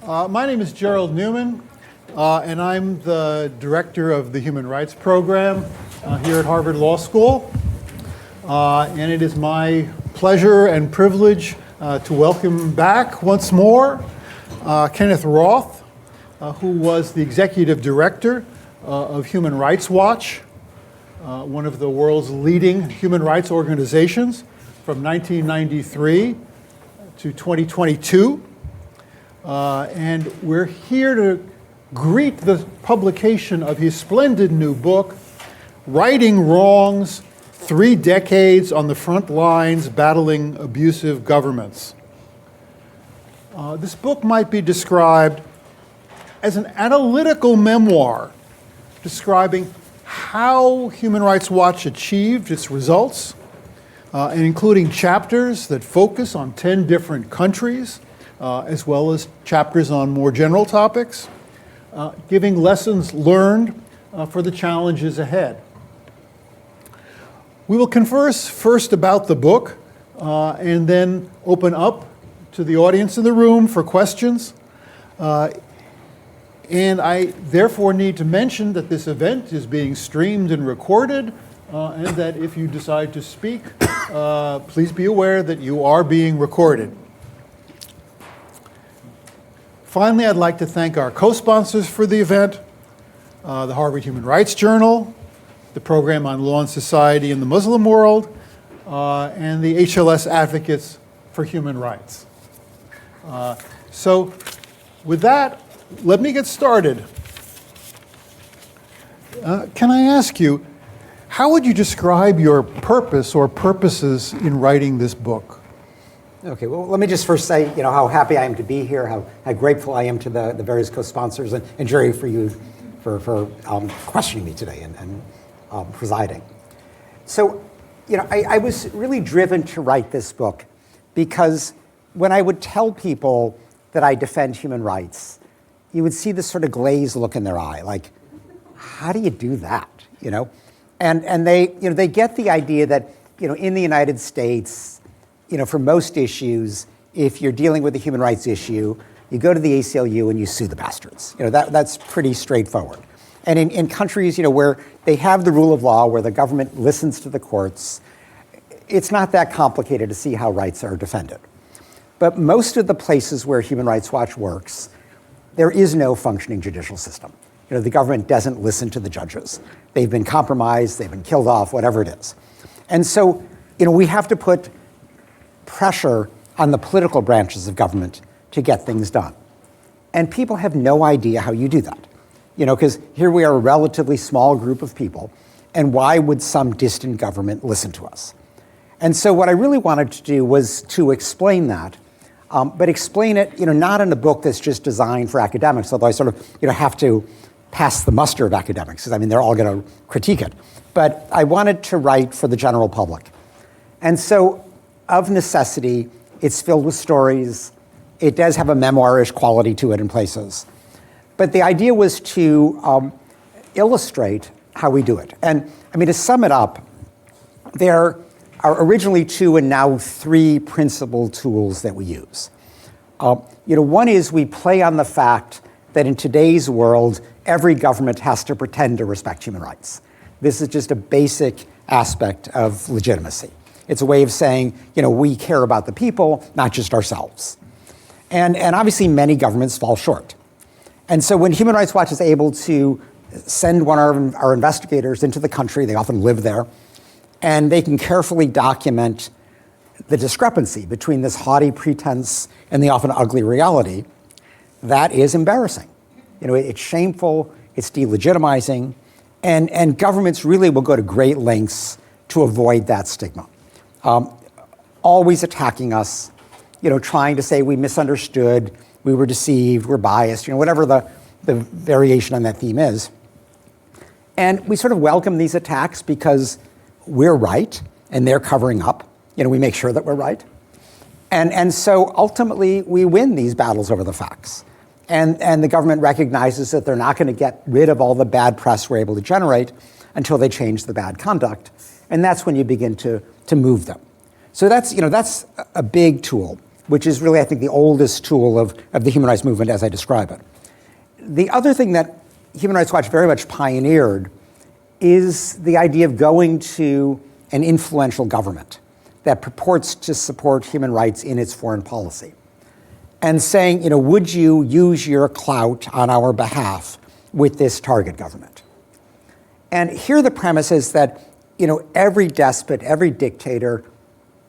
My name is Gerald Neuman, and I'm the director of the Human Rights Program here at Harvard Law School. And it is my pleasure and privilege to welcome back once more Kenneth Roth, who was the executive director of Human Rights Watch, one of the world's leading human rights organizations from 1993 to 2022. And we're here to greet the publication of his splendid new book, Righting Wrongs, 3 Decades on the Front Lines Battling Abusive Governments. This book might be described as an analytical memoir describing how Human Rights Watch achieved its results, and including chapters that focus on 10 different countries, as well as chapters on more general topics, giving lessons learned for the challenges ahead. We will converse first about the book and then open up to the audience in the room for questions. And I therefore need to mention that this event is being streamed and recorded, and that if you decide to speak, please be aware that you are being recorded. Finally, I'd like to thank our co-sponsors for the event, the Harvard Human Rights Journal, the Program on Law and Society in the Muslim World, and the HLS Advocates for Human Rights. So with that, let me get started. Can I ask you, how would you describe your purpose or purposes in writing this book? Okay, well, let me just first say, how happy I am to be here, how grateful I am to the various co-sponsors, and Jerry for you for questioning me today and presiding. So, I was really driven to write this book because when I would tell people that I defend human rights, you would see this sort of glazed look in their eye, like, how do you do that? And they get the idea that, in the United States, for most issues, if you're dealing with a human rights issue, you go to the ACLU and you sue the bastards. That's pretty straightforward. And in countries, where they have the rule of law, where the government listens to the courts, it's not that complicated to see how rights are defended. But most of the places where Human Rights Watch works, there is no functioning judicial system. The government doesn't listen to the judges. They've been compromised, they've been killed off, whatever it is. And so, we have to put pressure on the political branches of government to get things done. And people have no idea how you do that. Because here we are a relatively small group of people, and why would some distant government listen to us? And so what I really wanted to do was to explain that, but explain it, not in a book that's just designed for academics, although I sort of, have to pass the muster of academics, because they're all going to critique it. But I wanted to write for the general public. And so, of necessity, it's filled with stories. It does have a memoirish quality to it in places. But the idea was to illustrate how we do it. And to sum it up, there are originally 2 and now 3 principal tools that we use. One is we play on the fact that in today's world, every government has to pretend to respect human rights. This is just a basic aspect of legitimacy. It's a way of saying, we care about the people, not just ourselves. And obviously many governments fall short. And so when Human Rights Watch is able to send one of our investigators into the country, they often live there, and they can carefully document the discrepancy between this haughty pretense and the often ugly reality, that is embarrassing. It's shameful, it's delegitimizing, and governments really will go to great lengths to avoid that stigma. Always attacking us, trying to say we misunderstood, we were deceived, we're biased, whatever the variation on that theme is. And we sort of welcome these attacks because we're right and they're covering up. We make sure that we're right. And so ultimately we win these battles over the facts. And the government recognizes that they're not going to get rid of all the bad press we're able to generate until they change the bad conduct. And that's when you begin to move them. So that's a big tool. which is really, I think, the oldest tool of the human rights movement as I describe it. The other thing that Human Rights Watch very much pioneered is the idea of going to an influential government that purports to support human rights in its foreign policy and saying, would you use your clout on our behalf with this target government? And here the premise is that, every despot, every dictator,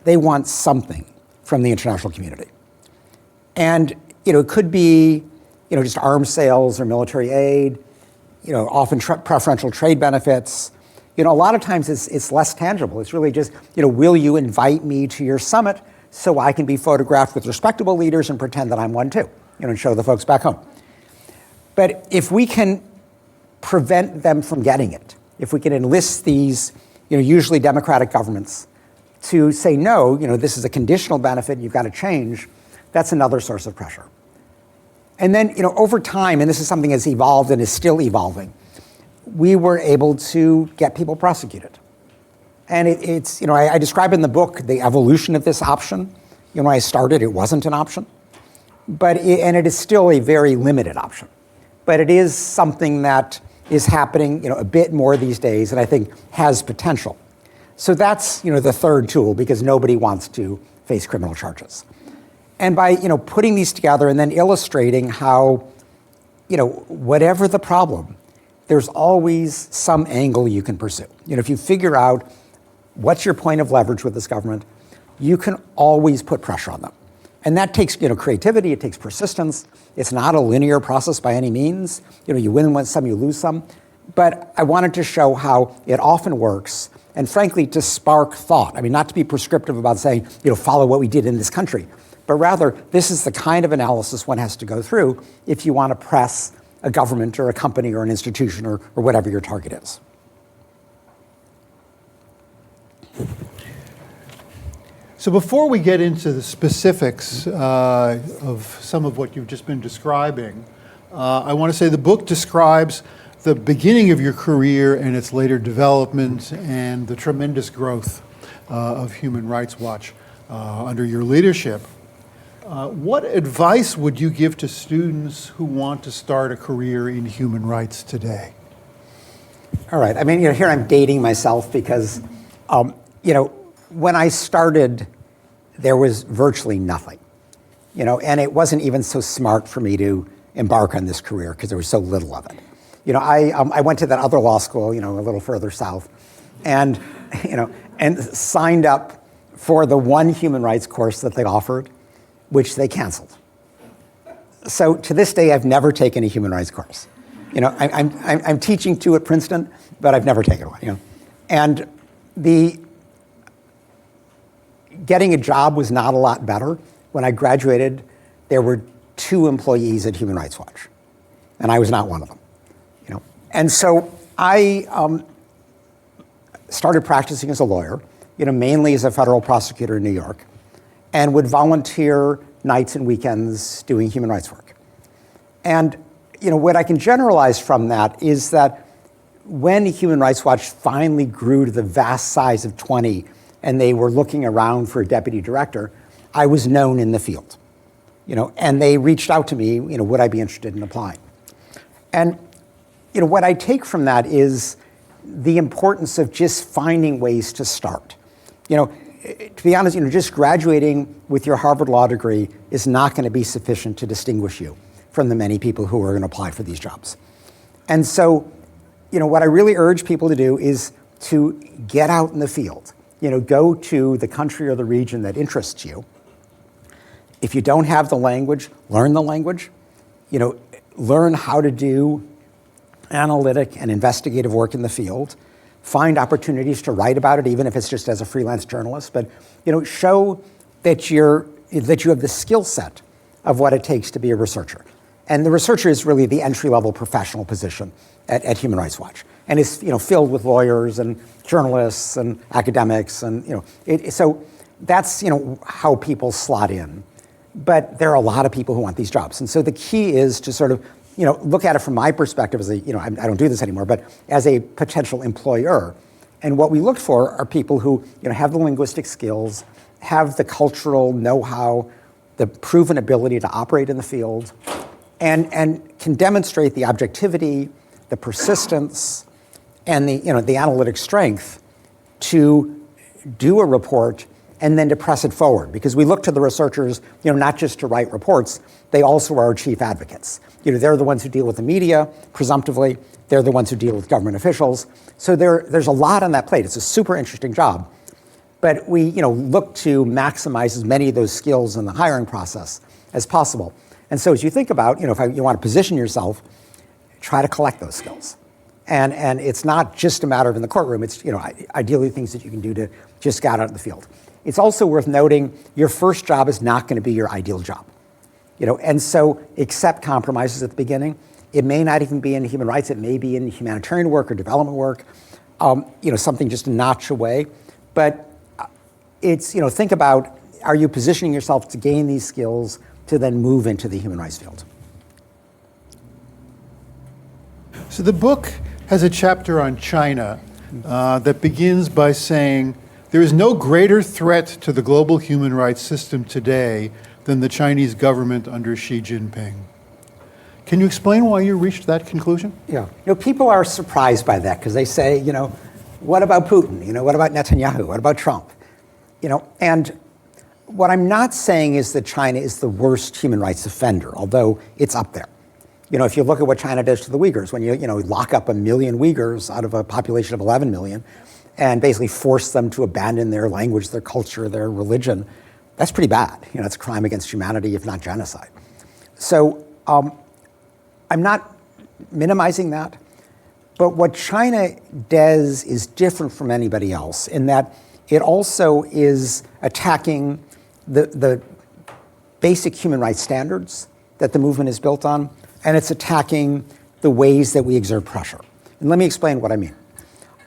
they want something from the international community. And, it could be, just arms sales or military aid, often preferential trade benefits. A lot of times it's less tangible. It's really just, will you invite me to your summit so I can be photographed with respectable leaders and pretend that I'm one too, and show the folks back home. But if we can prevent them from getting it, if we can enlist these, usually democratic governments to say, no, this is a conditional benefit, you've got to change, that's another source of pressure. And then, over time, and this is something that's evolved and is still evolving, we were able to get people prosecuted. And it's, I describe in the book the evolution of this option. When I started, it wasn't an option, and it is still a very limited option. But it is something that is happening, a bit more these days, and I think has potential. So that's, the third tool, because nobody wants to face criminal charges. And by, putting these together and then illustrating how, whatever the problem, there's always some angle you can pursue. If you figure out what's your point of leverage with this government, you can always put pressure on them. And that takes, creativity, it takes persistence. It's not a linear process by any means. You win some, you lose some. But I wanted to show how it often works, and frankly, to spark thought. I mean, not to be prescriptive about saying, follow what we did in this country, but rather, this is the kind of analysis one has to go through if you want to press a government or a company or an institution or whatever your target is. So before we get into the specifics of some of what you've just been describing, I want to say the book describes the beginning of your career and its later development and the tremendous growth of Human Rights Watch under your leadership. What advice would you give to students who want to start a career in human rights today? All right. I mean, here I'm dating myself because, when I started, there was virtually nothing, and it wasn't even so smart for me to embark on this career because there was so little of it. I went to that other law school, a little further south, and, and signed up for the one human rights course that they offered, which they canceled. So to this day, I've never taken a human rights course. I'm teaching two at Princeton, but I've never taken one. And getting a job was not a lot better. When I graduated, there were 2 employees at Human Rights Watch, and I was not one of them. And so I started practicing as a lawyer, mainly as a federal prosecutor in New York, and would volunteer nights and weekends doing human rights work. And what I can generalize from that is that when Human Rights Watch finally grew to the vast size of 20 and they were looking around for a deputy director, I was known in the field. And they reached out to me, would I be interested in applying? And what I take from that is the importance of just finding ways to start. To be honest, just graduating with your Harvard Law degree is not going to be sufficient to distinguish you from the many people who are going to apply for these jobs. And so, what I really urge people to do is to get out in the field. Go to the country or the region that interests you. If you don't have the language, learn the language. Learn how to do analytic and investigative work in the field. Find opportunities to write about it, even if it's just as a freelance journalist. But show that you have the skill set of what it takes to be a researcher. And the researcher is really the entry-level professional position at Human Rights Watch, and is filled with lawyers and journalists and academics, and so that's how people slot in. But there are a lot of people who want these jobs, and so the key is to sort of look at it from my perspective as I don't do this anymore, but as a potential employer. And what we look for are people who have the linguistic skills, have the cultural know-how, the proven ability to operate in the field, and can demonstrate the objectivity, the persistence, and the analytic strength to do a report and then to press it forward. Because we look to the researchers, not just to write reports, they also are our chief advocates. They're the ones who deal with the media, presumptively. They're the ones who deal with government officials. So there's a lot on that plate. It's a super interesting job. But we look to maximize as many of those skills in the hiring process as possible. And so as you think about, if you want to position yourself, try to collect those skills. And it's not just a matter of in the courtroom. It's ideally things that you can do to just get out in the field. It's also worth noting your first job is not going to be your ideal job. And so accept compromises at the beginning. It may not even be in human rights. It may be in humanitarian work or development work. Something just a notch away. But it's think about, are you positioning yourself to gain these skills to then move into the human rights field? So the book has a chapter on China that begins by saying, there is no greater threat to the global human rights system today than the Chinese government under Xi Jinping. Can you explain why you reached that conclusion? Yeah. People are surprised by that because they say, what about Putin? What about Netanyahu? What about Trump? And what I'm not saying is that China is the worst human rights offender, although it's up there. If you look at what China does to the Uyghurs, when you lock up 1 million Uyghurs out of a population of 11 million and basically force them to abandon their language, their culture, their religion, that's pretty bad. It's a crime against humanity, if not genocide. So I'm not minimizing that, but what China does is different from anybody else in that it also is attacking the basic human rights standards that the movement is built on, and it's attacking the ways that we exert pressure. And let me explain what I mean.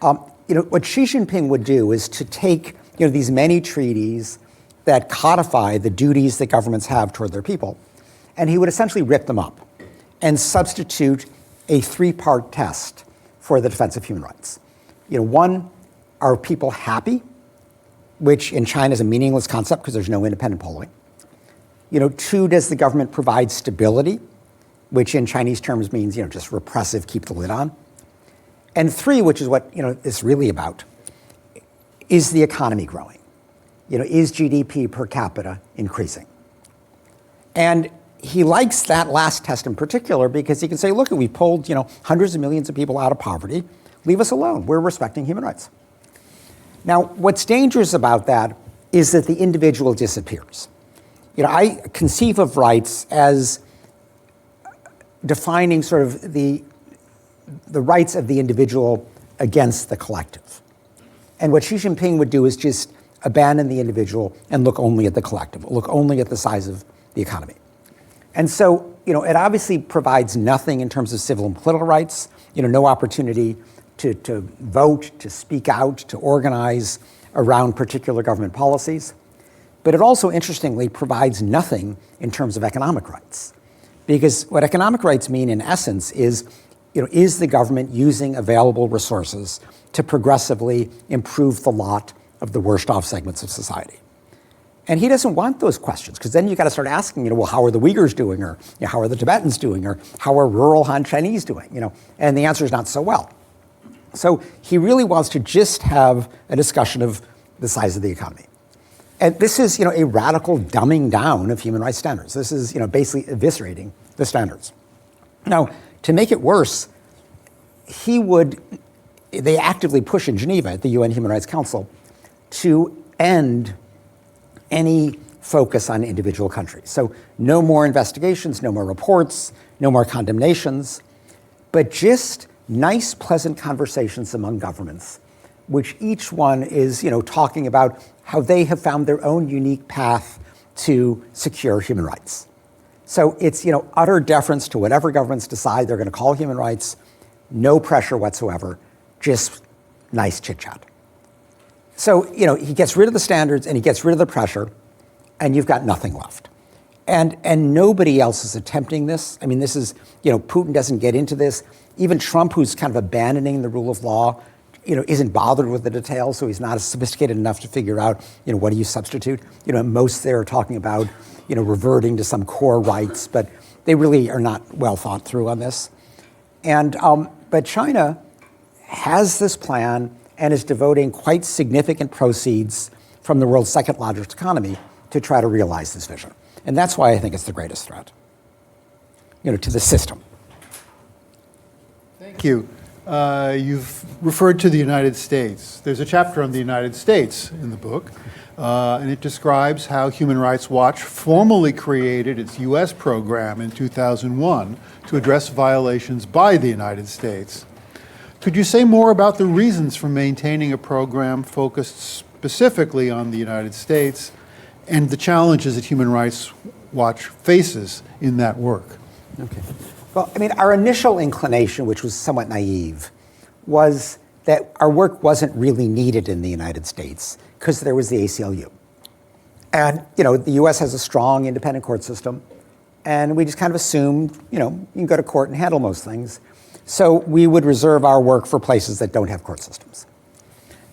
What Xi Jinping would do is to take these many treaties that codify the duties that governments have toward their people, and he would essentially rip them up and substitute a 3-part test for the defense of human rights. One, are people happy? Which in China is a meaningless concept because there's no independent polling. 2, does the government provide stability? Which in Chinese terms means, just repressive, keep the lid on. And 3, which is what, it's really about, is the economy growing? Is GDP per capita increasing? And he likes that last test in particular because he can say, look, we've pulled, hundreds of millions of people out of poverty. Leave us alone. We're respecting human rights. Now, what's dangerous about that is that the individual disappears. I conceive of rights as defining sort of the rights of the individual against the collective. And what Xi Jinping would do is just abandon the individual and look only at the collective, look only at the size of the economy. And so, it obviously provides nothing in terms of civil and political rights, no opportunity to vote, to speak out, to organize around particular government policies. But it also, interestingly, provides nothing in terms of economic rights. Because what economic rights mean, in essence, is the government using available resources to progressively improve the lot of the worst off segments of society? And he doesn't want those questions, because then you got to start asking, well, how are the Uyghurs doing? Or how are the Tibetans doing? Or how are rural Han Chinese doing? And the answer is not so well. So he really wants to just have a discussion of the size of the economy. And this is, a radical dumbing down of human rights standards. This is, basically eviscerating the standards. Now, to make it worse, they actively push in Geneva at the UN Human Rights Council to end any focus on individual countries. So no more investigations, no more reports, no more condemnations, but just nice, pleasant conversations among governments, which each one is, talking about how they have found their own unique path to secure human rights. So it's, utter deference to whatever governments decide they're going to call human rights, no pressure whatsoever, just nice chit-chat. So, he gets rid of the standards and he gets rid of the pressure, and you've got nothing left. And nobody else is attempting this. I mean, this is, Putin doesn't get into this. Even Trump, who's kind of abandoning the rule of law, isn't bothered with the details, so he's not sophisticated enough to figure out, what do you substitute? At most they're talking about, reverting to some core rights, but they really are not well thought through on this. And but China has this plan and is devoting quite significant proceeds from the world's second largest economy to try to realize this vision. And that's why I think it's the greatest threat, to the system. Thank you. You've referred to the United States. There's a chapter on the United States in the book, and it describes how Human Rights Watch formally created its U.S. program in 2001 to address violations by the United States. Could you say more about the reasons for maintaining a program focused specifically on the United States and the challenges that Human Rights Watch faces in that work? Okay. Well, our initial inclination, which was somewhat naive, was that our work wasn't really needed in the United States because there was the ACLU. And, the US has a strong independent court system, and we just kind of assumed, you can go to court and handle most things. So we would reserve our work for places that don't have court systems.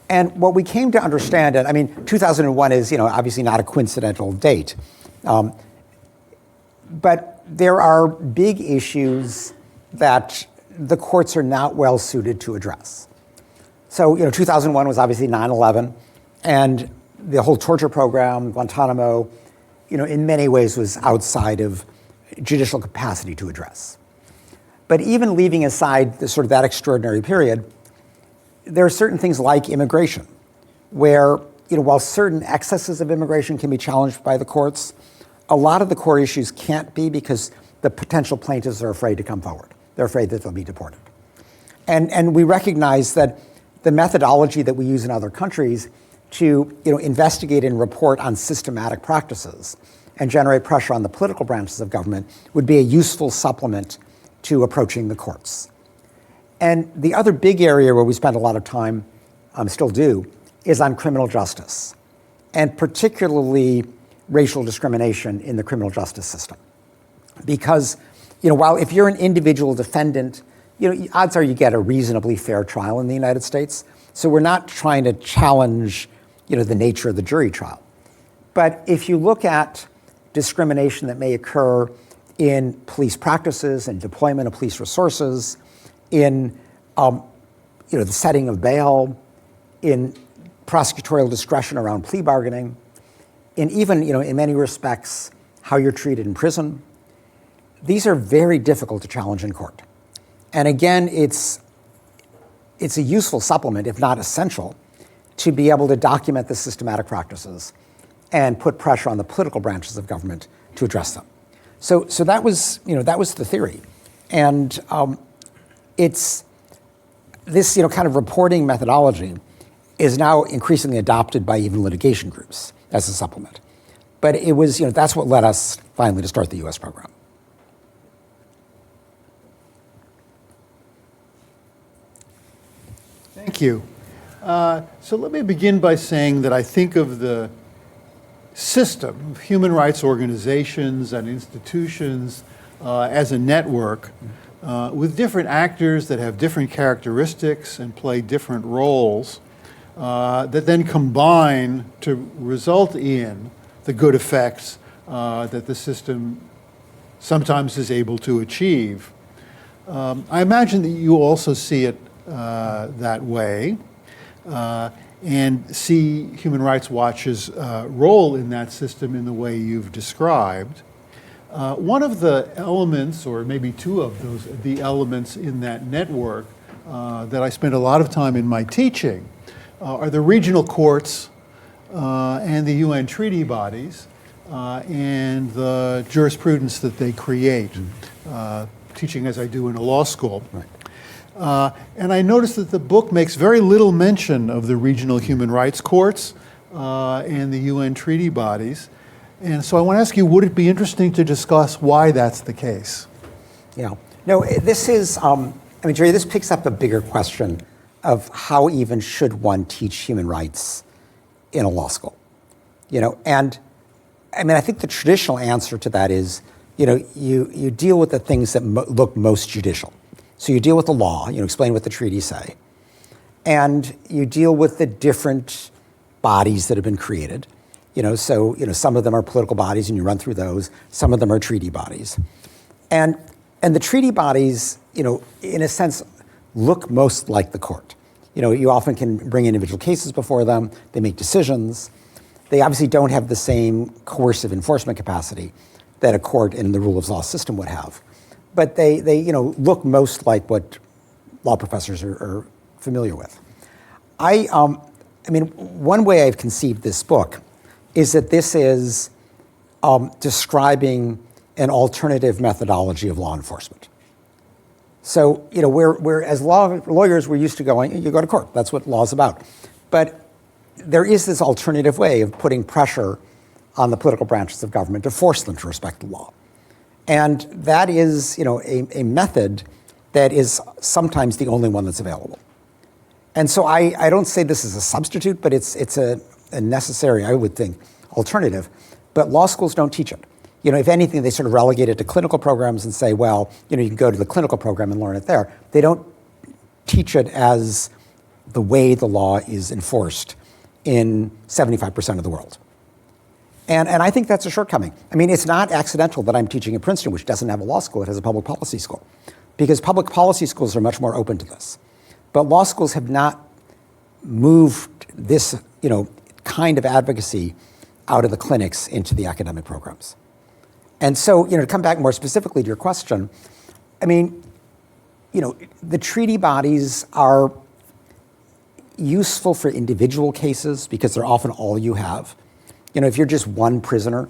And what we came to understand, and 2001 is, obviously not a coincidental date, but there are big issues that the courts are not well suited to address. So, 2001 was obviously 9/11, and the whole torture program, Guantanamo, in many ways was outside of judicial capacity to address. But even leaving aside the sort of that extraordinary period, there are certain things like immigration, where, while certain excesses of immigration can be challenged by the courts, a lot of the core issues can't be because the potential plaintiffs are afraid to come forward. They're afraid that they'll be deported. And we recognize that the methodology that we use in other countries to investigate and report on systematic practices and generate pressure on the political branches of government would be a useful supplement to approaching the courts. And the other big area where we spend a lot of time, still do, is on criminal justice, and particularly racial discrimination in the criminal justice system. Because, while if you're an individual defendant, odds are you get a reasonably fair trial in the United States. So we're not trying to challenge, the nature of the jury trial. But if you look at discrimination that may occur in police practices and deployment of police resources, in, the setting of bail, in prosecutorial discretion around plea bargaining, and even, in many respects, how you're treated in prison, these are very difficult to challenge in court. And again, it's a useful supplement, if not essential, to be able to document the systematic practices and put pressure on the political branches of government to address them. So that was, that was the theory. And it's this, kind of reporting methodology is now increasingly adopted by even litigation groups as a supplement. But it was, that's what led us finally to start the US program. Thank you. So let me begin by saying that I think of the system of human rights organizations and institutions as a network with different actors that have different characteristics and play different roles that then combine to result in the good effects that the system sometimes is able to achieve. I imagine that you also see it that way and see Human Rights Watch's role in that system in the way you've described. One of the elements, or maybe two of the elements in that network that I spend a lot of time in my teaching are the regional courts and the UN treaty bodies and the jurisprudence that they create, teaching as I do in a law school. Right. And I noticed that the book makes very little mention of the regional human rights courts and the UN treaty bodies. And so I want to ask you, would it be interesting to discuss why that's the case? Yeah. No, this is, Jerry, this picks up a bigger question of how even should one teach human rights in a law school? And I think the traditional answer to that is, you deal with the things that look most judicial. So you deal with the law, explain what the treaties say. and you deal with the different bodies that have been created. So some of them are political bodies, and you run through those. Some of them are treaty bodies, and the treaty bodies, in a sense, look most like the court. You often can bring individual cases before them. They make decisions. They obviously don't have the same coercive enforcement capacity that a court in the rule of law system would have, but they look most like what law professors are familiar with. One way I've conceived this book is that this is describing an alternative methodology of law enforcement. So, where as lawyers, we're used to going, you go to court, that's what law is about. But there is this alternative way of putting pressure on the political branches of government to force them to respect the law. And that is, a method that is sometimes the only one that's available. And so I don't say this is a substitute, but it's a necessary, I would think, alternative. But law schools don't teach it. If anything, they sort of relegate it to clinical programs and say, well, you can go to the clinical program and learn it there. They don't teach it as the way the law is enforced in 75% of the world. And I think that's a shortcoming. It's not accidental that I'm teaching at Princeton, which doesn't have a law school, it has a public policy school. Because public policy schools are much more open to this. But law schools have not moved this, kind of advocacy out of the clinics into the academic programs. And so, to come back more specifically to your question, the treaty bodies are useful for individual cases because they're often all you have. If you're just one prisoner,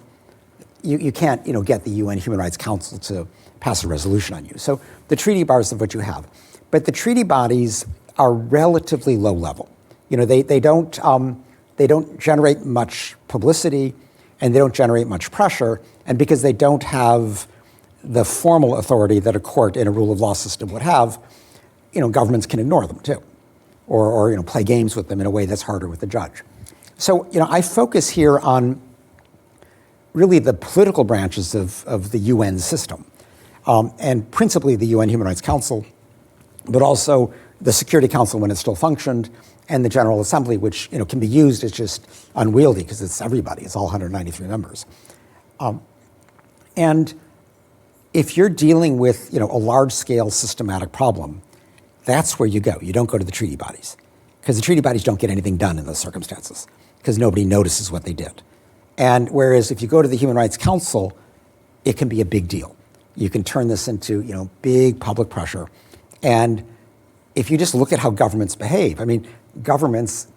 you can't, get the UN Human Rights Council to pass a resolution on you. So the treaty bodies are what you have. But the treaty bodies are relatively low level. They don't generate much publicity, and they don't generate much pressure. And because they don't have the formal authority that a court in a rule of law system would have, governments can ignore them too, or play games with them in a way that's harder with the judge. So I focus here on really the political branches of the UN system, and principally the UN Human Rights Council, but also the Security Council when it still functioned, and the General Assembly, which can be used as just unwieldy because it's everybody, it's all 193 members. And if you're dealing with a large-scale systematic problem, that's where you go. You don't go to the treaty bodies, because the treaty bodies don't get anything done in those circumstances, because nobody notices what they did. And whereas if you go to the Human Rights Council, it can be a big deal. You can turn this into big public pressure. And if you just look at how governments behave, governments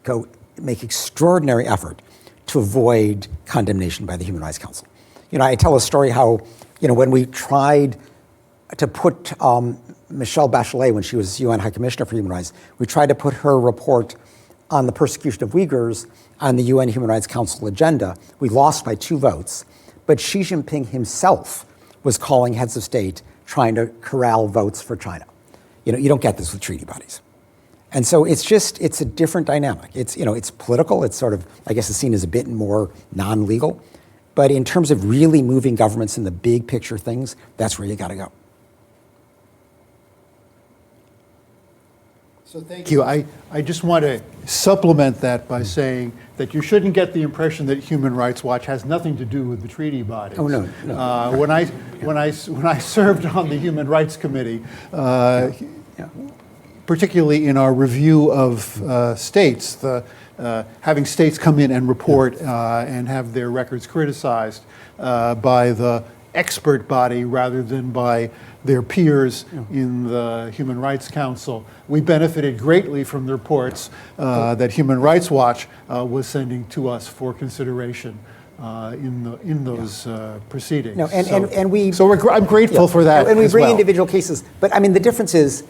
make extraordinary effort to avoid condemnation by the Human Rights Council. I tell a story how, when we tried to put Michelle Bachelet, when she was UN High Commissioner for Human Rights, we tried to put her report on the persecution of Uyghurs on the UN Human Rights Council agenda. We lost by 2 votes, but Xi Jinping himself was calling heads of state trying to corral votes for China. You don't get this with treaty bodies. And so it's a different dynamic. It's political, it's sort of, I guess it's seen as a bit more non-legal, but in terms of really moving governments in the big picture things, that's where you gotta go. So thank you. I just want to supplement that by saying that you shouldn't get the impression that Human Rights Watch has nothing to do with the treaty bodies. Oh, no. When I served on the Human Rights Committee, particularly in our review of states, having states come in and report and have their records criticized by the expert body rather than by their peers in the Human Rights Council. We benefited greatly from the reports that Human Rights Watch was sending to us for consideration in those proceedings. No, I'm grateful for that. And we as bring well. individual cases, but the difference is,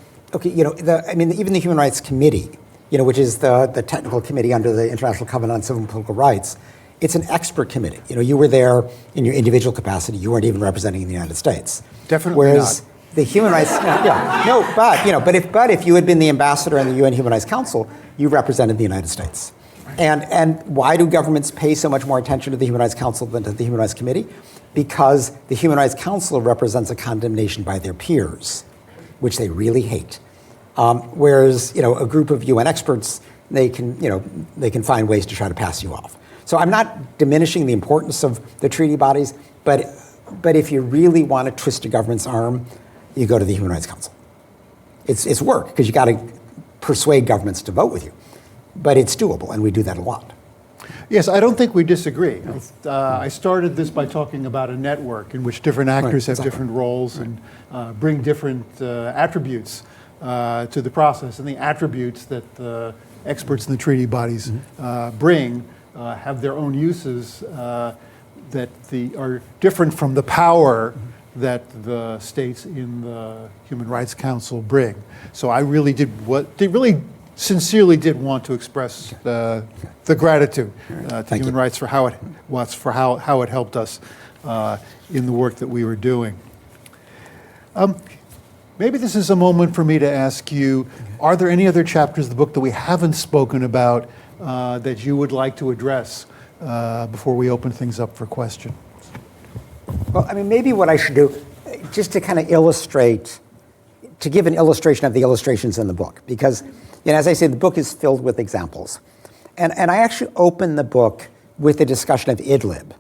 even the Human Rights Committee, which is the technical committee under the International Covenant on Civil and Political Rights, it's an expert committee. You were there in your individual capacity. You weren't even representing the United States. Definitely Whereas not. The Human Rights, but if you had been the ambassador in the UN Human Rights Council, you represented the United States. And why do governments pay so much more attention to the Human Rights Council than to the Human Rights Committee? Because the Human Rights Council represents a condemnation by their peers, which they really hate. Whereas, a group of UN experts, they can find ways to try to pass you off. So I'm not diminishing the importance of the treaty bodies, but if you really want to twist a government's arm, you go to the Human Rights Council. It's work, because you got to persuade governments to vote with you. But it's doable, and we do that a lot. Yes, I don't think we disagree. I started this by talking about a network in which different actors have different roles and bring different attributes to the process. And the attributes that the experts in the treaty bodies bring have their own uses that are different from the power that the states in the Human Rights Council bring. So I really sincerely did want to express the gratitude to Human Rights for how it helped us in the work that we were doing. Maybe this is a moment for me to ask you, are there any other chapters of the book that we haven't spoken about that you would like to address before we open things up for questions? Well, maybe what I should do, just to kind of illustrate, to give an illustration of the illustrations in the book, because, as I say, the book is filled with examples. And I actually open the book with a discussion of Idlib.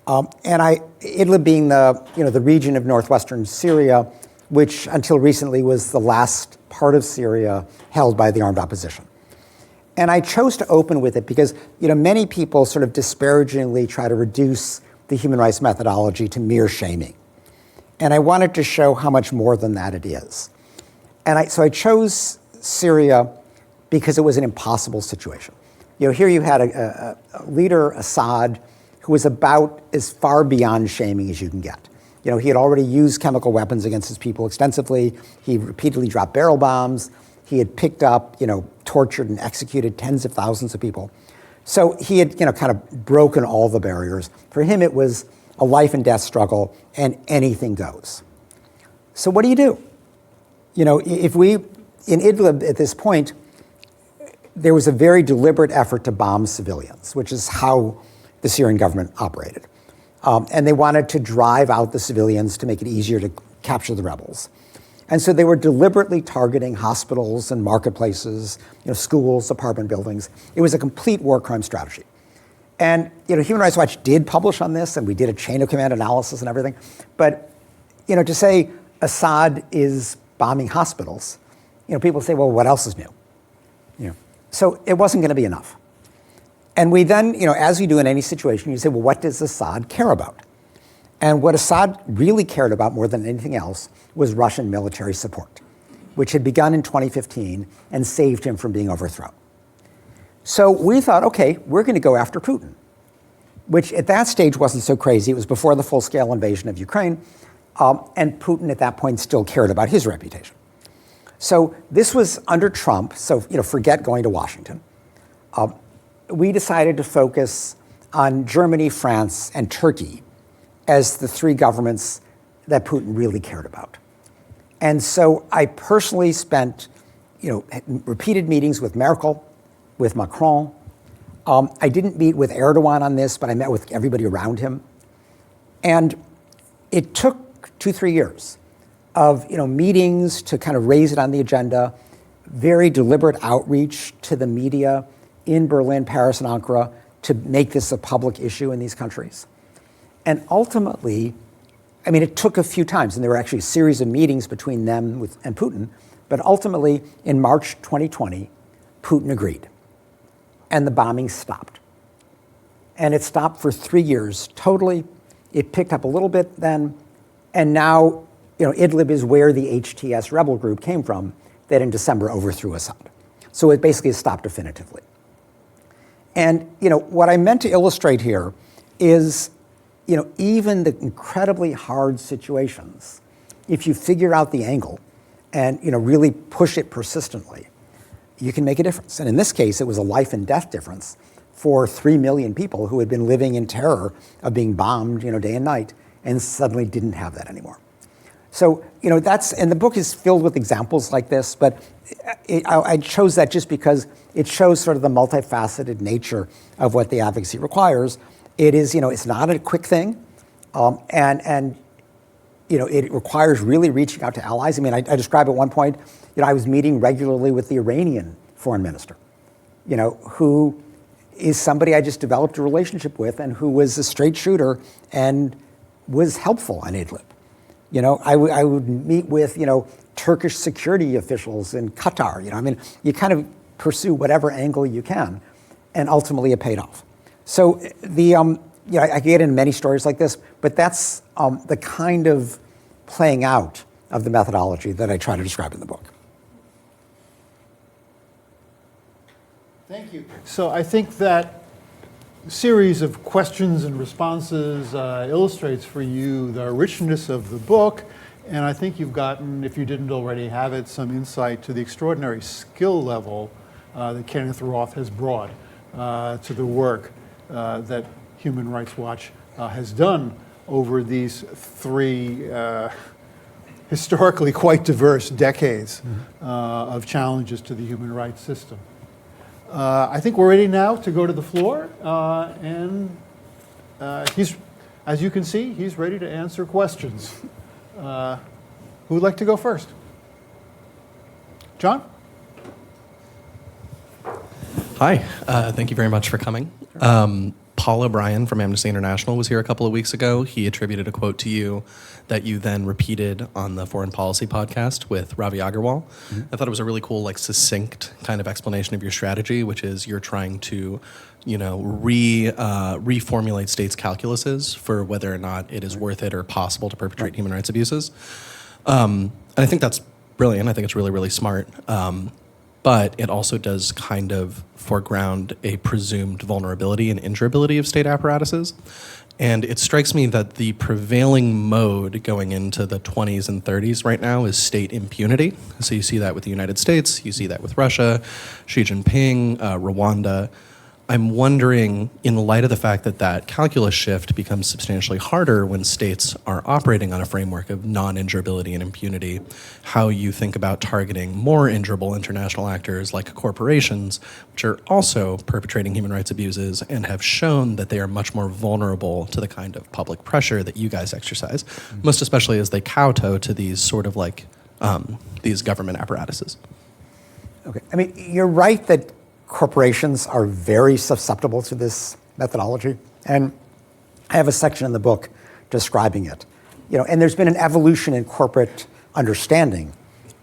Idlib being the region of northwestern Syria, which until recently was the last part of Syria held by the armed opposition. And I chose to open with it because, many people sort of disparagingly try to reduce the human rights methodology to mere shaming. And I wanted to show how much more than that it is. So I chose Syria because it was an impossible situation. Here you had a leader, Assad, who was about as far beyond shaming as you can get. He had already used chemical weapons against his people extensively. He repeatedly dropped barrel bombs. He had picked up, tortured and executed tens of thousands of people. So he had, kind of broken all the barriers. For him, it was a life and death struggle, and anything goes. So what do? If we, in Idlib at this point, there was a very deliberate effort to bomb civilians, which is how the Syrian government operated. And they wanted to drive out the civilians to make it easier to capture the rebels. And so they were deliberately targeting hospitals and marketplaces, schools, apartment buildings. It was a complete war crime strategy. And Human Rights Watch did publish on this, and we did a chain of command analysis and everything. But to say Assad is bombing hospitals, people say, well, what else is new? So it wasn't going to be enough. And we then, as you do in any situation, you say, well, what does Assad care about? And what Assad really cared about more than anything else was Russian military support, which had begun in 2015 and saved him from being overthrown. So we thought, okay, we're going to go after Putin, which at that stage wasn't so crazy. It was before the full-scale invasion of Ukraine, and Putin at that point still cared about his reputation. So this was under Trump, so forget going to Washington. We decided to focus on Germany, France, and Turkey as the three governments that Putin really cared about. And so I personally spent, repeated meetings with Merkel, with Macron. I didn't meet with Erdogan on this, but I met with everybody around him. And it took 2-3 years of, meetings to kind of raise it on the agenda, very deliberate outreach to the media in Berlin, Paris, and Ankara to make this a public issue in these countries. And ultimately, it took a few times, and there were actually a series of meetings between them and Putin, but ultimately, in March 2020, Putin agreed. And the bombing stopped. And it stopped for 3 years totally. It picked up a little bit then, and now, Idlib is where the HTS rebel group came from that in December overthrew Assad. So it basically stopped definitively. And, what I meant to illustrate here is, even the incredibly hard situations, if you figure out the angle and, really push it persistently, you can make a difference. And in this case, it was a life and death difference for 3 million people who had been living in terror of being bombed, day and night, and suddenly didn't have that anymore. So, and the book is filled with examples like this, but I chose that just because it shows sort of the multifaceted nature of what the advocacy requires. It is, it's not a quick thing, and it requires really reaching out to allies. I mean, I described at one point, I was meeting regularly with the Iranian foreign minister, who is somebody I just developed a relationship with and who was a straight shooter and was helpful on Idlib. I would meet with, Turkish security officials in Qatar. I mean, you kind of pursue whatever angle you can, and ultimately it paid off. So I could get into many stories like this, but that's the kind of playing out of the methodology that I try to describe in the book. Thank you. So I think that series of questions and responses illustrates for you the richness of the book, and I think you've gotten, if you didn't already have it, some insight to the extraordinary skill level that Kenneth Roth has brought to the work that Human Rights Watch has done over these 3 historically quite diverse decades of challenges to the human rights system. I think we're ready now to go to the floor, and as you can see, he's ready to answer questions. Who would like to go first? John? Hi, thank you very much for coming. Paul O'Brien from Amnesty International was here a couple of weeks ago. He attributed a quote to you that you then repeated on the Foreign Policy podcast with Ravi Agarwal. Mm-hmm. I thought it was a really cool, succinct kind of explanation of your strategy, which is you're trying to, reformulate states' calculuses for whether or not it is worth it or possible to perpetrate human rights abuses. And I think that's brilliant. I think it's really, really smart. But it also does kind of foreground a presumed vulnerability and injurability of state apparatuses. And it strikes me that the prevailing mode going into the 20s and 30s right now is state impunity. So you see that with the United States, you see that with Russia, Xi Jinping, Rwanda. I'm wondering, in light of the fact that that calculus shift becomes substantially harder when states are operating on a framework of non-injurability and impunity, how you think about targeting more injurable international actors like corporations, which are also perpetrating human rights abuses and have shown that they are much more vulnerable to the kind of public pressure that you guys exercise, most especially as they kowtow to these sort of these government apparatuses. Okay, I mean, you're right that corporations are very susceptible to this methodology, and I have a section in the book describing it. And there's been an evolution in corporate understanding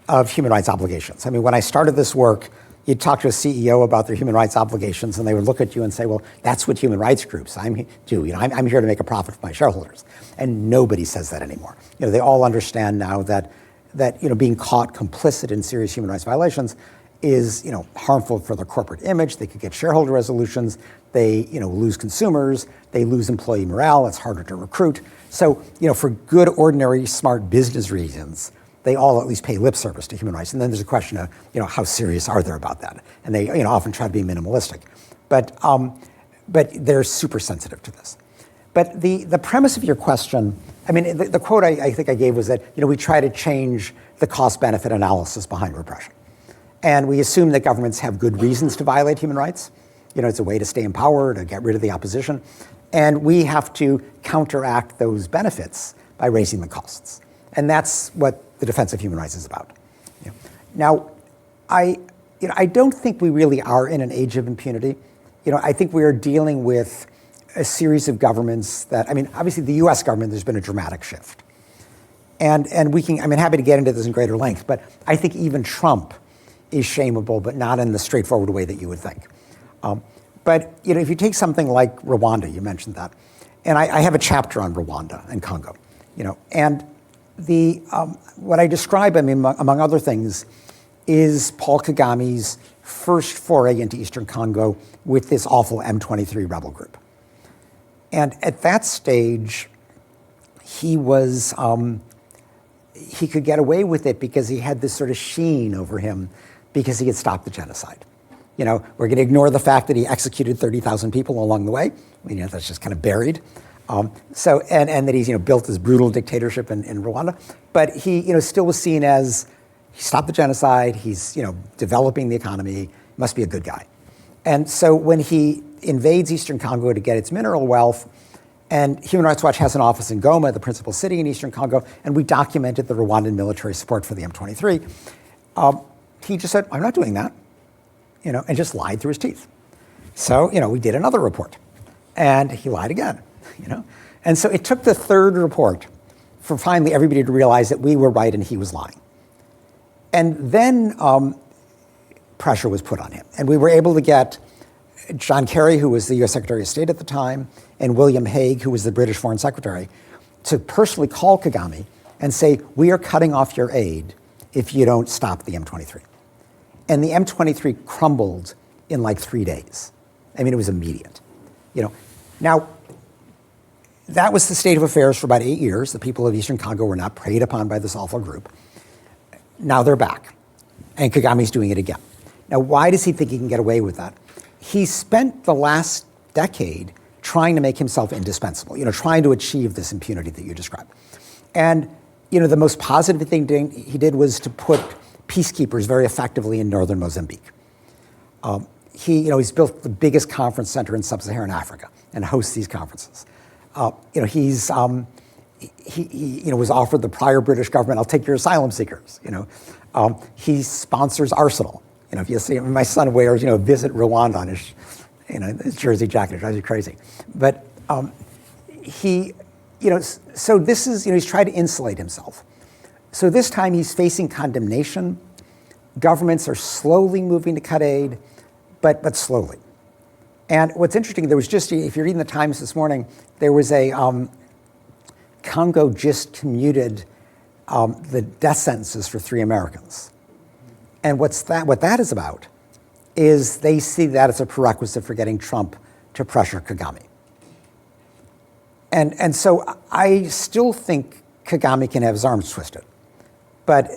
of human rights obligations. I mean, when I started this work, you'd talk to a CEO about their human rights obligations, and they would look at you and say, "Well, that's what human rights groups do. I'm here to make a profit for my shareholders," and nobody says that anymore. They all understand now that being caught complicit in serious human rights violations is harmful for their corporate image. They could get shareholder resolutions. They lose consumers. They lose employee morale. It's harder to recruit. So for good, ordinary, smart business reasons, they all at least pay lip service to human rights. And then there's a question of how serious are they about that? And they often try to be minimalistic, but they're super sensitive to this. But the premise of your question, I mean, the quote I think I gave was that we try to change the cost-benefit analysis behind repression. And we assume that governments have good reasons to violate human rights. It's a way to stay in power, to get rid of the opposition. And we have to counteract those benefits by raising the costs. And that's what the defense of human rights is about. Now, I don't think we really are in an age of impunity. I think we are dealing with a series of governments that, obviously the US government, there's been a dramatic shift. And we can, I'm happy to get into this in greater length, but I think even Trump is shameable, but not in the straightforward way that you would think. But if you take something like Rwanda, you mentioned that, and I have a chapter on Rwanda and Congo, and what I describe, among other things, is Paul Kagame's first foray into Eastern Congo with this awful M23 rebel group. And at that stage, he could get away with it because he had this sort of sheen over him because he had stopped the genocide. We're going to ignore the fact that he executed 30,000 people along the way. That's just kind of buried. And that he's built this brutal dictatorship in Rwanda. But he still was seen as he stopped the genocide. He's developing the economy. Must be a good guy. And so when he invades Eastern Congo to get its mineral wealth, And Human Rights Watch has an office in Goma, the principal city in eastern Congo, and we documented the Rwandan military support for the M23. He just said, I'm not doing that, and just lied through his teeth. So, we did another report, and he lied again, And so it took the third report for finally everybody to realize that we were right and he was lying. And then pressure was put on him. And we were able to get John Kerry, who was the US Secretary of State at the time, and William Hague, who was the British Foreign Secretary, to personally call Kagame and say, we are cutting off your aid if you don't stop the M23. And the M23 crumbled in like 3 days. I mean, it was immediate. Now, that was the state of affairs for about 8 years. The people of Eastern Congo were not preyed upon by this awful group. Now they're back, and Kagame's doing it again. Now, why does he think he can get away with that? He spent the last decade trying to make himself indispensable, trying to achieve this impunity that you described. And, the most positive thing he did was to put peacekeepers very effectively in northern Mozambique. He's built the biggest conference center in sub-Saharan Africa and hosts these conferences. He was offered the prior British government, I'll take your asylum seekers. He sponsors Arsenal. If you see, my son wears, visit Rwanda on his jersey jacket. It drives you crazy. But so this is, he's trying to insulate himself. So this time he's facing condemnation. Governments are slowly moving to cut aid, but slowly. And what's interesting, there was just, if you're reading the Times this morning, there was a, Congo just commuted the death sentences for 3 Americans. And what that is about is they see that as a prerequisite for getting Trump to pressure Kagame. And so I still think Kagame can have his arms twisted. But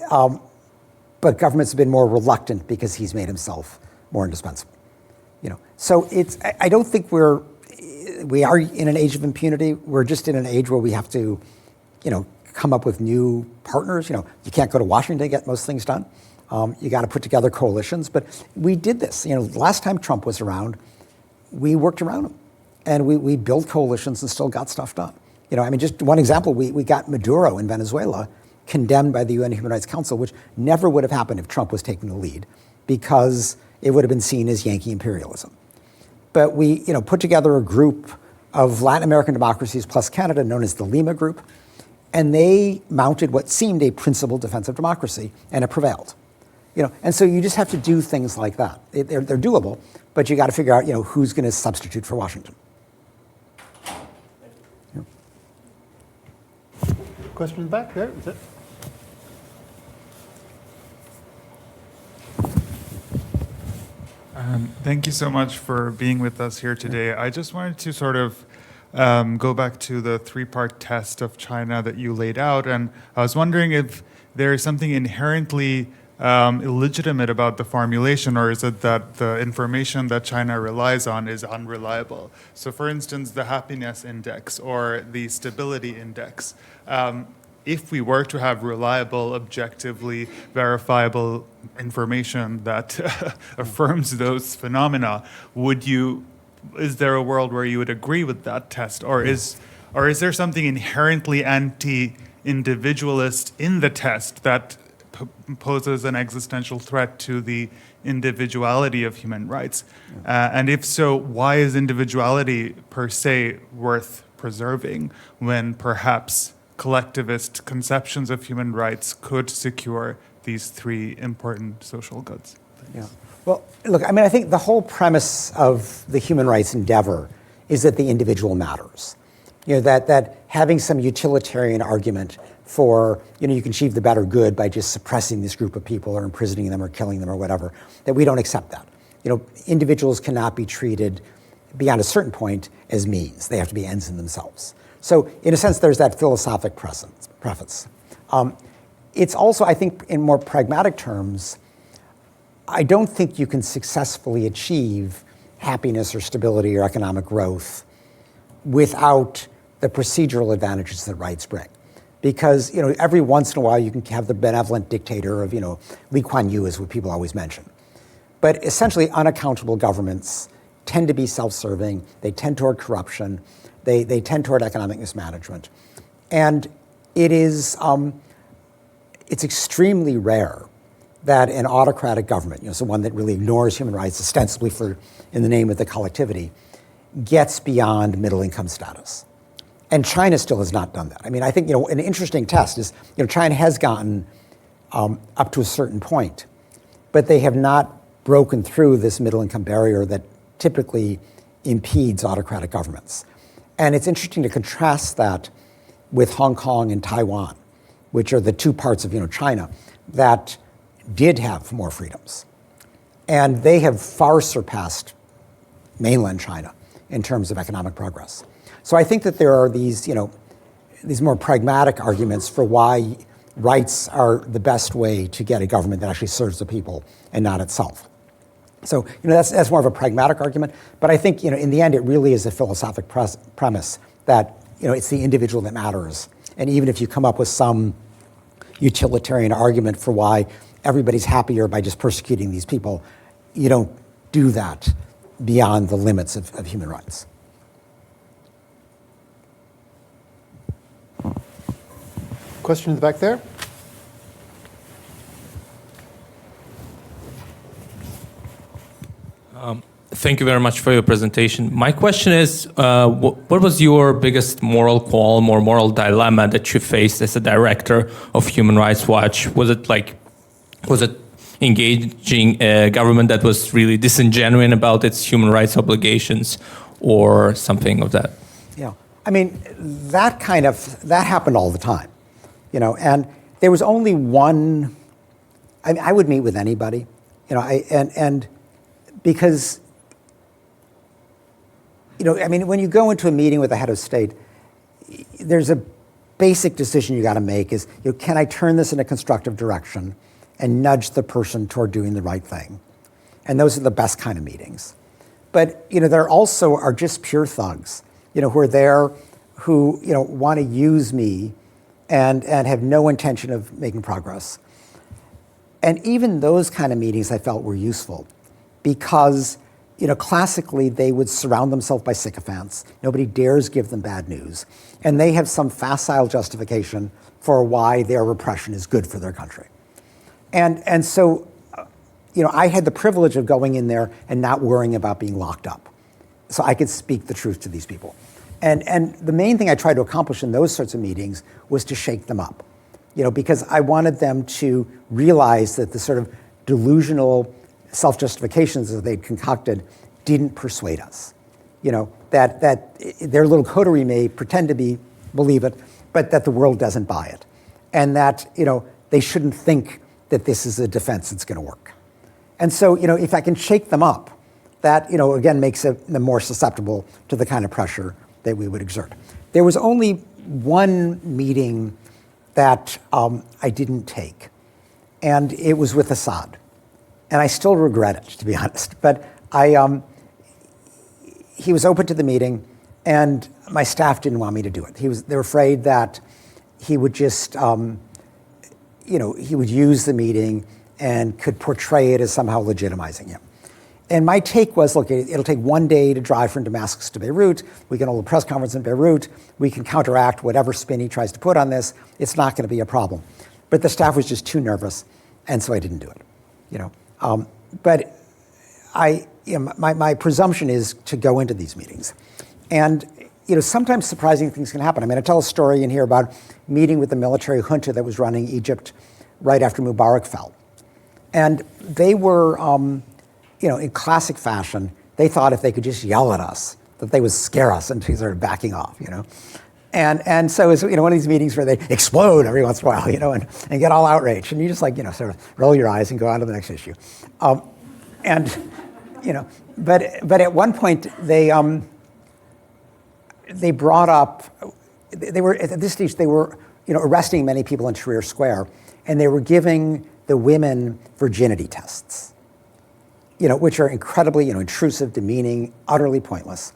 governments have been more reluctant because he's made himself more indispensable. So I don't think we are in an age of impunity. We're just in an age where we have to, come up with new partners. You can't go to Washington to get most things done. You got to put together coalitions. But we did this. Last time Trump was around, we worked around him. And we built coalitions and still got stuff done. Just one example, we got Maduro in Venezuela condemned by the UN Human Rights Council, which never would have happened if Trump was taking the lead, because it would have been seen as Yankee imperialism. But we put together a group of Latin American democracies plus Canada known as the Lima Group, and they mounted what seemed a principled defense of democracy, and it prevailed. And so you just have to do things like that. They're doable, but you got to figure out who's going to substitute for Washington. Question in the back there. Is it? Thank you so much for being with us here today. I just wanted to sort of go back to the 3-part test of China that you laid out, and I was wondering if there is something inherently illegitimate about the formulation, or is it that the information that China relies on is unreliable? So for instance, the happiness index or the stability index, if we were to have reliable, objectively verifiable information that affirms those phenomena, is there a world where you would agree with that test? Or is there something inherently anti-individualist in the test that poses an existential threat to the individuality of human rights? And if so, why is individuality per se worth preserving when perhaps collectivist conceptions of human rights could secure these 3 important social goods? Yeah. Well, look, I think the whole premise of the human rights endeavor is that the individual matters. That having some utilitarian argument for, you can achieve the better good by just suppressing this group of people or imprisoning them or killing them or whatever, that we don't accept that. Individuals cannot be treated beyond a certain point as means. They have to be ends in themselves. So in a sense, there's that philosophic preface. It's also, I think, in more pragmatic terms, I don't think you can successfully achieve happiness or stability or economic growth without the procedural advantages that rights bring. Because every once in a while you can have the benevolent dictator of Lee Kuan Yew is what people always mention. But essentially unaccountable governments tend to be self-serving. They tend toward corruption. They tend toward economic mismanagement. And it's extremely rare that an autocratic government, so one that really ignores human rights ostensibly in the name of the collectivity, gets beyond middle income status. And China still has not done that. I mean, I think, an interesting test is, China has gotten up to a certain point, but they have not broken through this middle income barrier that typically impedes autocratic governments. And it's interesting to contrast that with Hong Kong and Taiwan, which are the two parts of China that did have more freedoms. And they have far surpassed mainland China in terms of economic progress. So I think that there are these more pragmatic arguments for why rights are the best way to get a government that actually serves the people and not itself. So that's more of a pragmatic argument, but I think in the end it really is a philosophic premise that it's the individual that matters, and even if you come up with some utilitarian argument for why everybody's happier by just persecuting these people, you don't do that beyond the limits of human rights. Question in the back there? Thank you very much for your presentation. My question is, what was your biggest moral qualm or moral dilemma that you faced as a director of Human Rights Watch? Was it engaging a government that was really disingenuous about its human rights obligations or something of that? Yeah, I mean, that happened all the time, and there was only one. I would meet with anybody, and because, when you go into a meeting with the head of state, there's a basic decision you got to make is, can I turn this in a constructive direction and nudge the person toward doing the right thing? And those are the best kind of meetings. But, there also are just pure thugs, who are there, who, want to use me and have no intention of making progress. And even those kind of meetings I felt were useful because, classically they would surround themselves by sycophants. Nobody dares give them bad news. And they have some facile justification for why their repression is good for their country. And so, I had the privilege of going in there and not worrying about being locked up. So I could speak the truth to these people. And the main thing I tried to accomplish in those sorts of meetings was to shake them up, because I wanted them to realize that the sort of delusional self-justifications that they'd concocted didn't persuade us. That their little coterie may pretend to believe it, but that the world doesn't buy it. And that, they shouldn't think that this is a defense that's going to work. And so, if I can shake them up, that, again, makes them more susceptible to the kind of pressure that we would exert. There was only one meeting that I didn't take, and it was with Assad. And I still regret it, to be honest. But he was open to the meeting, and my staff didn't want me to do it. They were afraid that he would just, he would use the meeting and could portray it as somehow legitimizing him. And my take was, look, it'll take 1 day to drive from Damascus to Beirut. We can hold a press conference in Beirut. We can counteract whatever spin he tries to put on this. It's not going to be a problem. But the staff was just too nervous, and so I didn't do it. But my presumption is to go into these meetings. And, sometimes surprising things can happen. I mean, I tell a story in here about meeting with the military junta that was running Egypt right after Mubarak fell. And they were, in classic fashion, they thought if they could just yell at us, that they would scare us into sort of backing off, And so it's, one of these meetings where they explode every once in a while, and get all outraged. And you just sort of roll your eyes and go on to the next issue. But at one point they brought up, at this stage, they were, arresting many people in Tahrir Square, and they were giving the women virginity tests, which are incredibly, intrusive, demeaning, utterly pointless.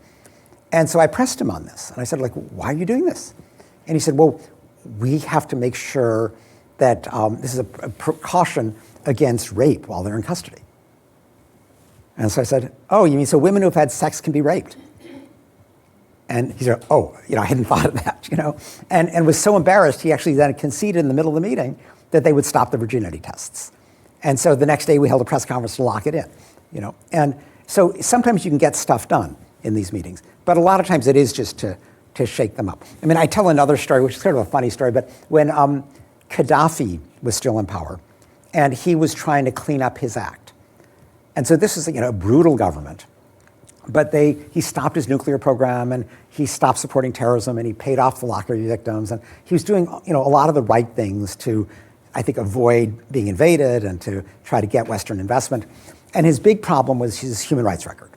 And so I pressed him on this. And I said, why are you doing this? And he said, well, we have to make sure that this is a precaution against rape while they're in custody. And so I said, oh, you mean so women who've had sex can be raped? And he said, oh, I hadn't thought of that, and was so embarrassed, he actually then conceded in the middle of the meeting that they would stop the virginity tests. And so the next day we held a press conference to lock it in, And so sometimes you can get stuff done in these meetings, but a lot of times it is just to shake them up. I mean, I tell another story, which is sort of a funny story, but when Gaddafi was still in power, and he was trying to clean up his act. And so this is, a brutal government. But he stopped his nuclear program, and he stopped supporting terrorism, and he paid off the Lockerbie victims, and he was doing a lot of the right things to, I think, avoid being invaded and to try to get Western investment. And his big problem was his human rights record.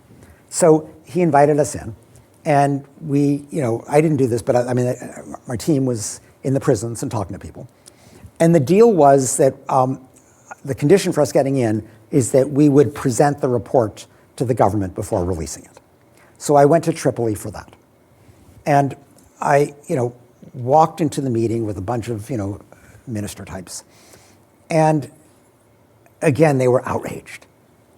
So he invited us in, and we, I didn't do this, but our team was in the prisons and talking to people. And the deal was that the condition for us getting in is that we would present the report to the government before releasing it. So I went to Tripoli for that. And I, walked into the meeting with a bunch of, minister types. And again, they were outraged.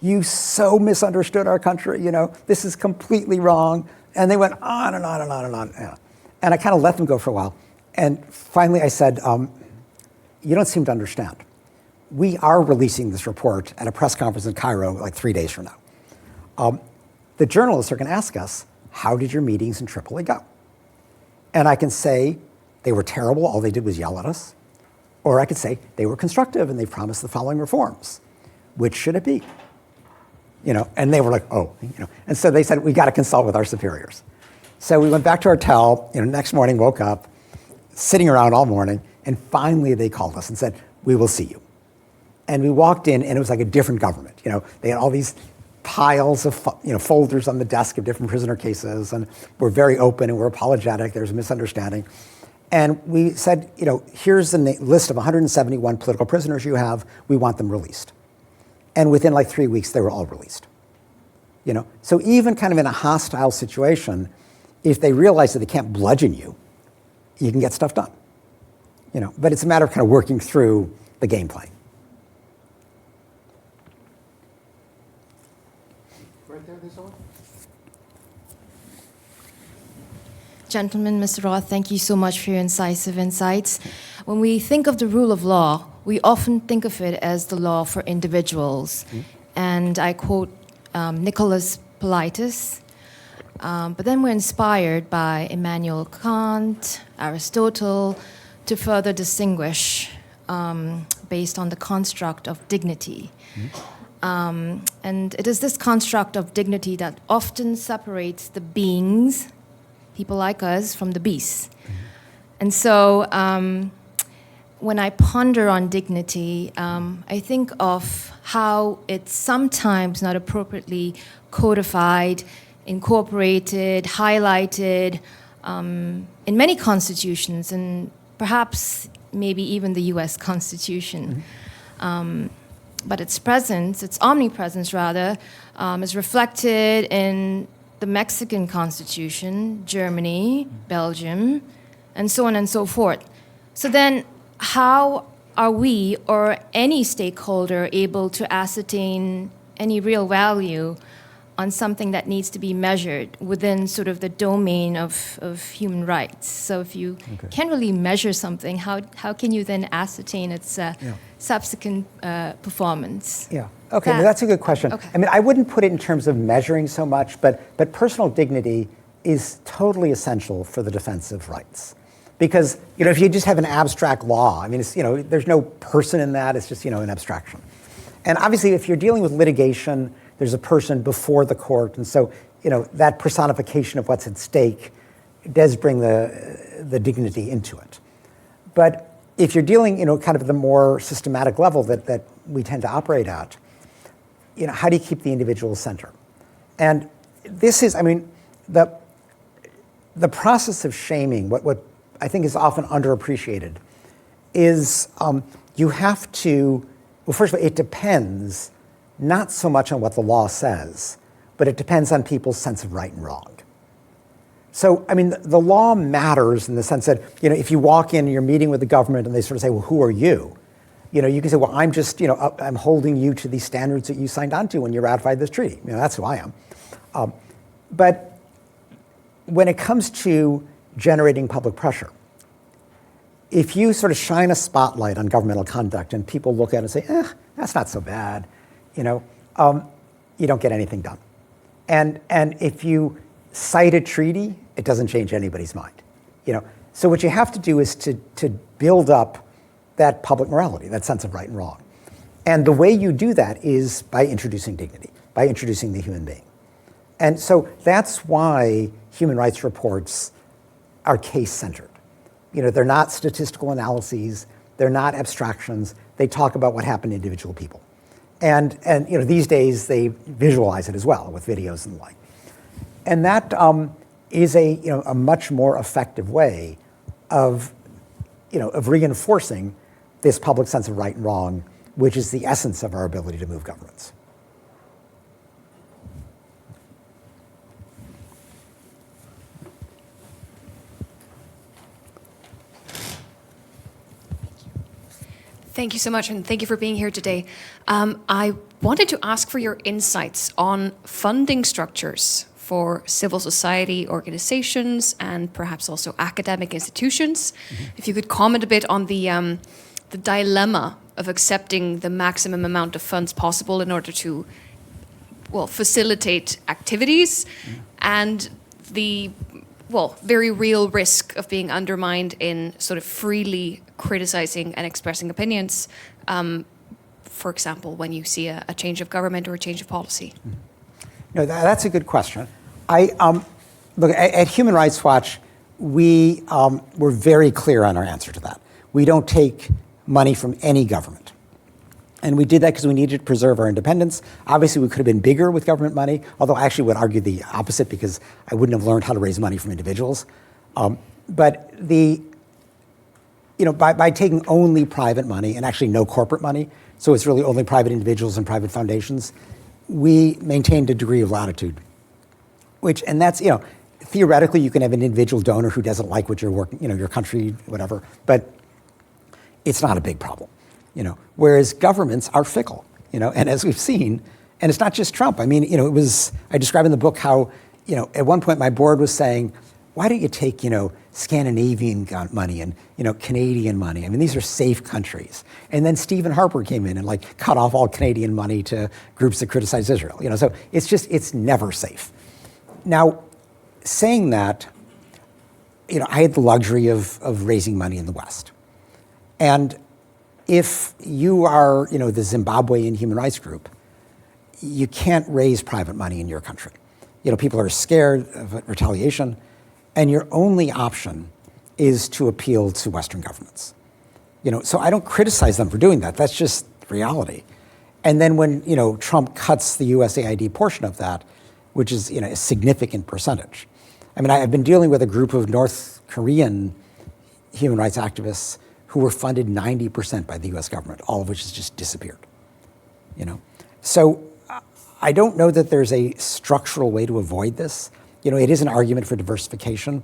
You so misunderstood our country, this is completely wrong. And they went on and on and on and on. And I kind of let them go for a while. And finally I said, you don't seem to understand. We are releasing this report at a press conference in Cairo like 3 days from now. The journalists are going to ask us, how did your meetings in Tripoli go? And I can say they were terrible, all they did was yell at us. Or I could say they were constructive and they promised the following reforms. Which should it be? And they were like, oh, And so they said, we got to consult with our superiors. So we went back to our hotel, next morning, woke up, sitting around all morning, and finally they called us and said, we will see you. And we walked in, and it was like a different government. They had all these piles of folders on the desk of different prisoner cases, and we're very open and we're apologetic. There's a misunderstanding. And we said, here's the list of 171 political prisoners you have. We want them released. And within like 3 weeks, they were all released. So even kind of in a hostile situation, if they realize that they can't bludgeon you, you can get stuff done. But it's a matter of kind of working through the gameplay. Right there, this one. Gentlemen, Mr. Roth, thank you so much for your incisive insights. When we think of the rule of law, we often think of it as the law for individuals. And I quote Nicholas Politis, but then we're inspired by Immanuel Kant, Aristotle, to further distinguish based on the construct of dignity. And it is this construct of dignity that often separates the beings, people like us, from the beasts. And so when I ponder on dignity, I think of how it's sometimes not appropriately codified, incorporated, highlighted in many constitutions, and perhaps maybe even the US Constitution. But its presence, its omnipresence rather, is reflected in the Mexican Constitution, Germany, Belgium, and so on and so forth. So then how are we or any stakeholder able to ascertain any real value on something that needs to be measured within sort of the domain of human rights? So if you can't really measure something, how can you then ascertain its subsequent performance? Yeah. Okay, that's a good question. Okay. I mean, I wouldn't put it in terms of measuring so much, but personal dignity is totally essential for the defense of rights. Because, if you just have an abstract law, I mean, it's, there's no person in that, it's just, an abstraction. And obviously, if you're dealing with litigation, there's a person before the court, and so, that personification of what's at stake does bring the dignity into it. But if you're dealing, kind of the more systematic level that we tend to operate at, how do you keep the individual center? And this is, I mean, the process of shaming, what I think is often underappreciated, is you have to, well, first of all, it depends not so much on what the law says, but it depends on people's sense of right and wrong. So, I mean, the law matters in the sense that, if you walk in and you're meeting with the government and they sort of say, well, who are you? You can say, well, I'm just, I'm holding you to these standards that you signed on to when you ratified this treaty. That's who I am. But when it comes to generating public pressure, if you sort of shine a spotlight on governmental conduct and people look at it and say, that's not so bad, you don't get anything done. And if you cite a treaty, it doesn't change anybody's mind. So what you have to do is to build up that public morality, that sense of right and wrong. And the way you do that is by introducing dignity, by introducing the human being. And so that's why human rights reports are case-centered. They're not statistical analyses, they're not abstractions, they talk about what happened to individual people. And these days they visualize it as well with videos and the like. And that is a much more effective way of reinforcing this public sense of right and wrong, which is the essence of our ability to move governments. Thank you so much, and thank you for being here today. I wanted to ask for your insights on funding structures for civil society organizations and perhaps also academic institutions. Mm-hmm. If you could comment a bit on the dilemma of accepting the maximum amount of funds possible in order to, facilitate activities, and the very real risk of being undermined in sort of freely criticizing and expressing opinions, for example, when you see a change of government or a change of policy. No, that's a good question. Look, at Human Rights Watch, we're very clear on our answer to that. We don't take money from any government. And we did that because we needed to preserve our independence. Obviously, we could have been bigger with government money, although I actually would argue the opposite because I wouldn't have learned how to raise money from individuals. But by taking only private money and actually no corporate money, so it's really only private individuals and private foundations, we maintained a degree of latitude. And that's, theoretically you can have an individual donor who doesn't like what you're working, your country, whatever, but it's not a big problem. Whereas governments are fickle, and as we've seen, and it's not just Trump. I mean, I describe in the book how, at one point my board was saying, why don't you take, Scandinavian money and, Canadian money? I mean, these are safe countries. And then Stephen Harper came in and cut off all Canadian money to groups that criticize Israel. So it's never safe. Now, saying that, I had the luxury of raising money in the West. And if you are, the Zimbabwean human rights group, you can't raise private money in your country. People are scared of retaliation, and your only option is to appeal to Western governments. So I don't criticize them for doing that. That's just reality. And then when, Trump cuts the USAID portion of that, which is, a significant percentage. I mean, I've been dealing with a group of North Korean human rights activists who were funded 90% by the US government, all of which has just disappeared. So I don't know that there's a structural way to avoid this. It is an argument for diversification,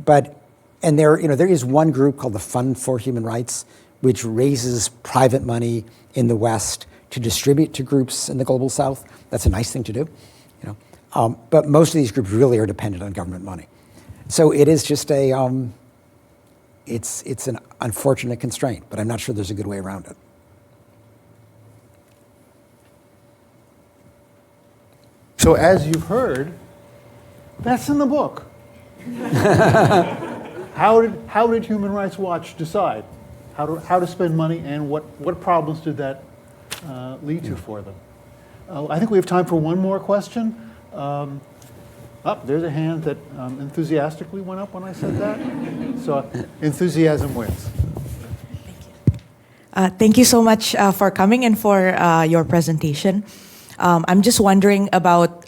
and there is one group called the Fund for Human Rights, which raises private money in the West to distribute to groups in the global South. That's a nice thing to do, but most of these groups really are dependent on government money. So it is just it's an unfortunate constraint, but I'm not sure there's a good way around it. So as you've heard, that's in the book. How did Human Rights Watch decide how to spend money, and what problems did that lead to for them? I think we have time for one more question. There's a hand that enthusiastically went up when I said that. So enthusiasm wins. Thank you so much for coming and for your presentation. I'm just wondering about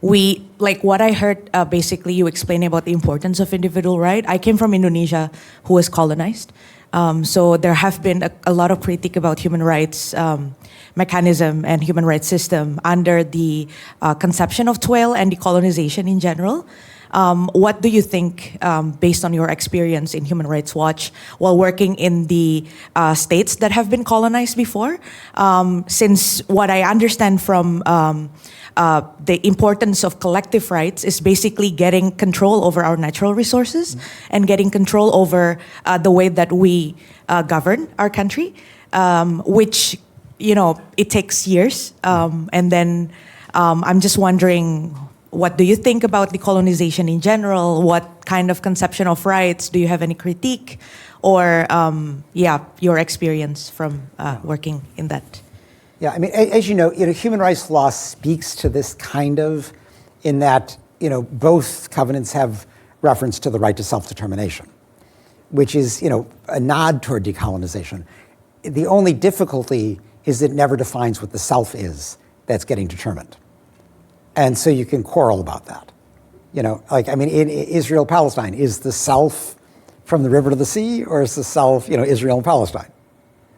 what I heard. Basically, you explain about the importance of individual right. I came from Indonesia, who was colonized, so there have been a lot of critique about human rights mechanism and human rights system under the conception of TWAIL and decolonization in general. What do you think, based on your experience in Human Rights Watch, while working in the states that have been colonized before? Since what I understand from the importance of collective rights is basically getting control over our natural resources and getting control over the way that we govern our country, which, it takes years. And then I'm just wondering, what do you think about decolonization in general? What kind of conception of rights? Do you have any critique? Or, your experience from working in that? Yeah, I mean, as you know, human rights law speaks to this kind of, in that, both covenants have reference to the right to self-determination, which is, a nod toward decolonization. The only difficulty is it never defines what the self is that's getting determined. And so you can quarrel about that. In Israel-Palestine, is the self from the river to the sea, or is the self, Israel and Palestine?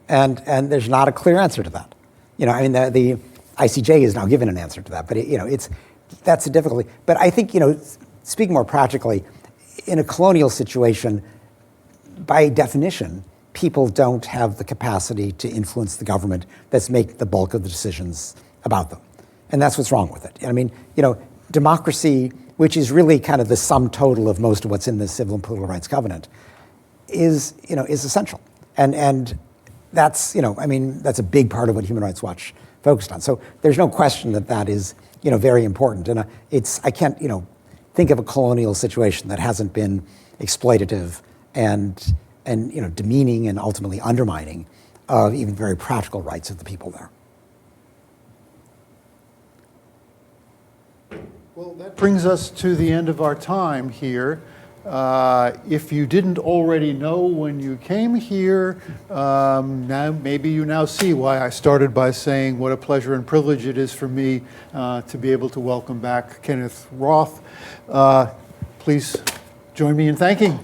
And there's not a clear answer to that. The ICJ is now given an answer to that, but that's a difficulty. But I think, speaking more practically, in a colonial situation, by definition, people don't have the capacity to influence the government that's making the bulk of the decisions about them. And that's what's wrong with it. Democracy, which is really kind of the sum total of most of what's in the Civil and Political Rights Covenant, is essential. And that's, that's a big part of what Human Rights Watch focused on. So there's no question that is, very important. And I can't, think of a colonial situation that hasn't been exploitative and demeaning and ultimately undermining of even very practical rights of the people there. Well, that brings us to the end of our time here. If you didn't already know when you came here, now maybe you now see why I started by saying what a pleasure and privilege it is for me to be able to welcome back Kenneth Roth. Please join me in thanking.